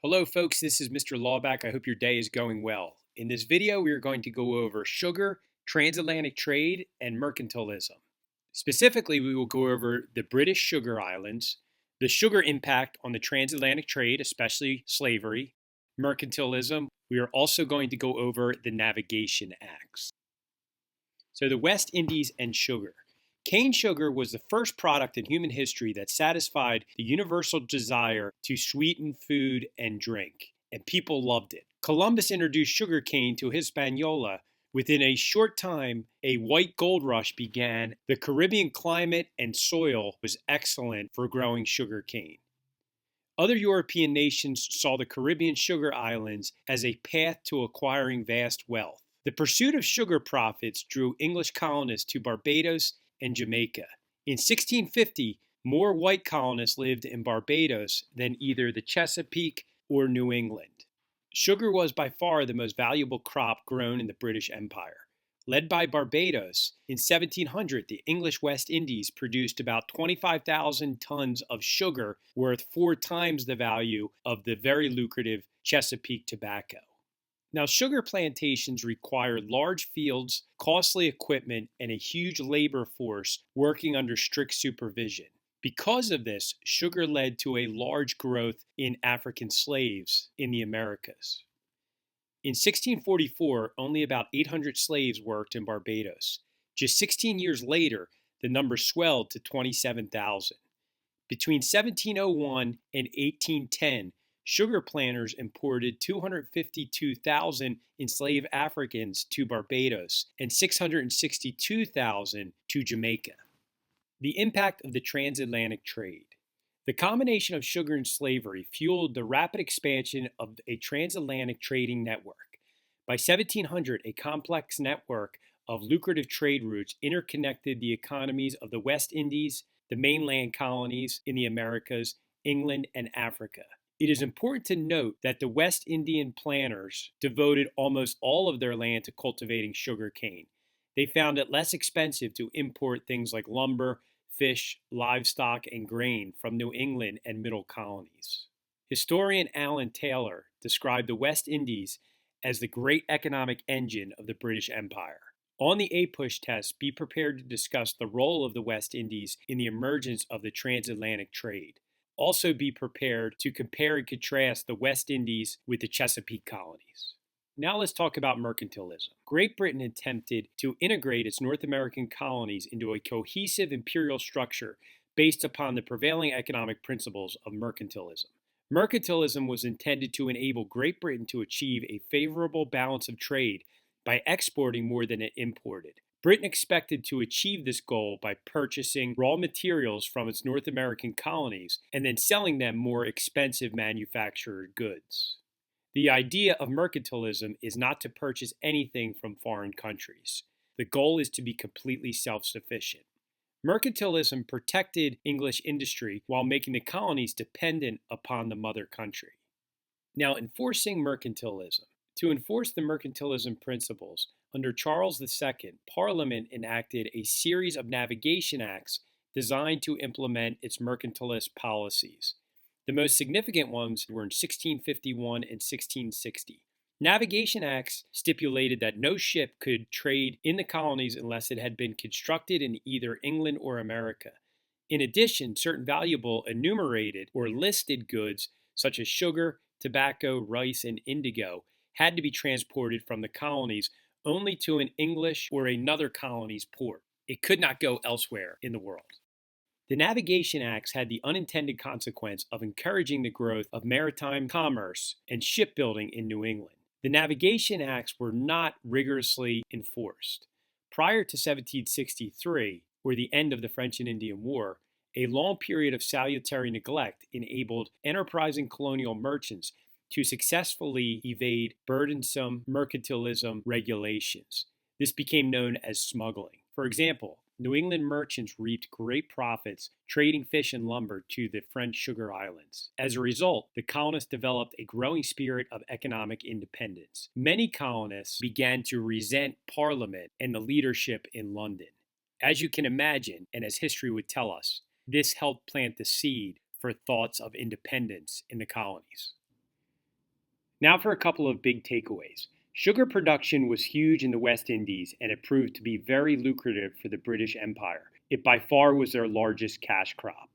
Hello folks, this is Mr. Lawback. I hope your day is going well. In this video, we are going to go over sugar, transatlantic trade, and mercantilism. Specifically, we will go over the British sugar islands, the sugar impact on the transatlantic trade, especially slavery, mercantilism. We are also going to go over the navigation acts. So the West Indies and sugar. Cane sugar was the first product in human history that satisfied the universal desire to sweeten food and drink, and people loved it. Columbus introduced sugar cane to Hispaniola. Within a short time, a white gold rush began. The Caribbean climate and soil was excellent for growing sugar cane. Other European nations saw the Caribbean sugar islands as a path to acquiring vast wealth. The pursuit of sugar profits drew English colonists to Barbados and Jamaica. In 1650, more white colonists lived in Barbados than either the Chesapeake or New England. Sugar was by far the most valuable crop grown in the British Empire. Led by Barbados, in 1700, the English West Indies produced about 25,000 tons of sugar, worth 4 times the value of the very lucrative Chesapeake tobacco. Now, sugar plantations required large fields, costly equipment, and a huge labor force working under strict supervision. Because of this, sugar led to a large growth in African slaves in the Americas. In 1644, only about 800 slaves worked in Barbados. Just 16 years later, the number swelled to 27,000. Between 1701 and 1810, sugar planters imported 252,000 enslaved Africans to Barbados and 662,000 to Jamaica. The impact of the transatlantic trade. The combination of sugar and slavery fueled the rapid expansion of a transatlantic trading network. By 1700, a complex network of lucrative trade routes interconnected the economies of the West Indies, the mainland colonies in the Americas, England, and Africa. It is important to note that the West Indian planters devoted almost all of their land to cultivating sugar cane. They found it less expensive to import things like lumber, fish, livestock, and grain from New England and middle colonies. Historian Alan Taylor described the West Indies as the great economic engine of the British Empire. On the APUSH test, be prepared to discuss the role of the West Indies in the emergence of the transatlantic trade. Also be prepared to compare and contrast the West Indies with the Chesapeake colonies. Now let's talk about mercantilism. Great Britain attempted to integrate its North American colonies into a cohesive imperial structure based upon the prevailing economic principles of mercantilism. Mercantilism was intended to enable Great Britain to achieve a favorable balance of trade by exporting more than it imported. Britain expected to achieve this goal by purchasing raw materials from its North American colonies and then selling them more expensive manufactured goods. The idea of mercantilism is not to purchase anything from foreign countries. The goal is to be completely self-sufficient. Mercantilism protected English industry while making the colonies dependent upon the mother country. Now, enforcing mercantilism. To enforce the mercantilism principles, under Charles II, Parliament enacted a series of navigation acts designed to implement its mercantilist policies. The most significant ones were in 1651 and 1660. Navigation acts stipulated that no ship could trade in the colonies unless it had been constructed in either England or America. In addition, certain valuable enumerated or listed goods such as sugar, tobacco, rice, and indigo had to be transported from the colonies only to an English or another colony's port. It could not go elsewhere in the world. The Navigation Acts had the unintended consequence of encouraging the growth of maritime commerce and shipbuilding in New England. The Navigation Acts were not rigorously enforced. Prior to 1763, or the end of the French and Indian War, a long period of salutary neglect enabled enterprising colonial merchants to successfully evade burdensome mercantilism regulations. This became known as smuggling. For example, New England merchants reaped great profits trading fish and lumber to the French sugar islands. As a result, the colonists developed a growing spirit of economic independence. Many colonists began to resent Parliament and the leadership in London. As you can imagine, and as history would tell us, this helped plant the seed for thoughts of independence in the colonies. Now for a couple of big takeaways. Sugar production was huge in the West Indies, and it proved to be very lucrative for the British Empire. It by far was their largest cash crop.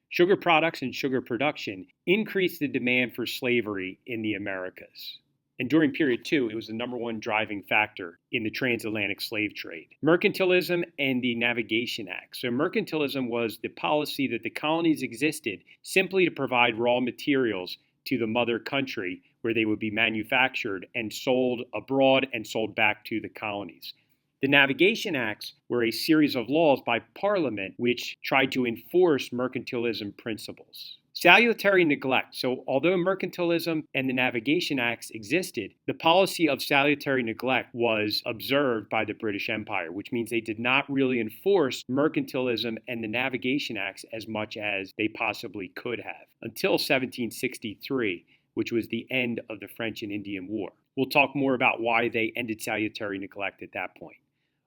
Sugar products and sugar production increased the demand for slavery in the Americas. And during period 2, it was the number one driving factor in the transatlantic slave trade. Mercantilism and the Navigation Act. So mercantilism was the policy that the colonies existed simply to provide raw materials to the mother country where they would be manufactured and sold abroad and sold back to the colonies. The Navigation Acts were a series of laws by Parliament which tried to enforce mercantilism principles. Salutary neglect. So although mercantilism and the Navigation Acts existed, the policy of salutary neglect was observed by the British Empire, which means they did not really enforce mercantilism and the Navigation Acts as much as they possibly could have until 1763, which was the end of the French and Indian War. We'll talk more about why they ended salutary neglect at that point.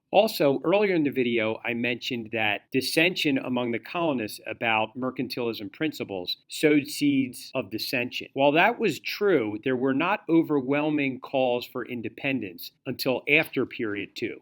Also, earlier in the video, I mentioned that dissension among the colonists about mercantilism principles sowed seeds of dissension. While that was true, there were not overwhelming calls for independence until after period 2.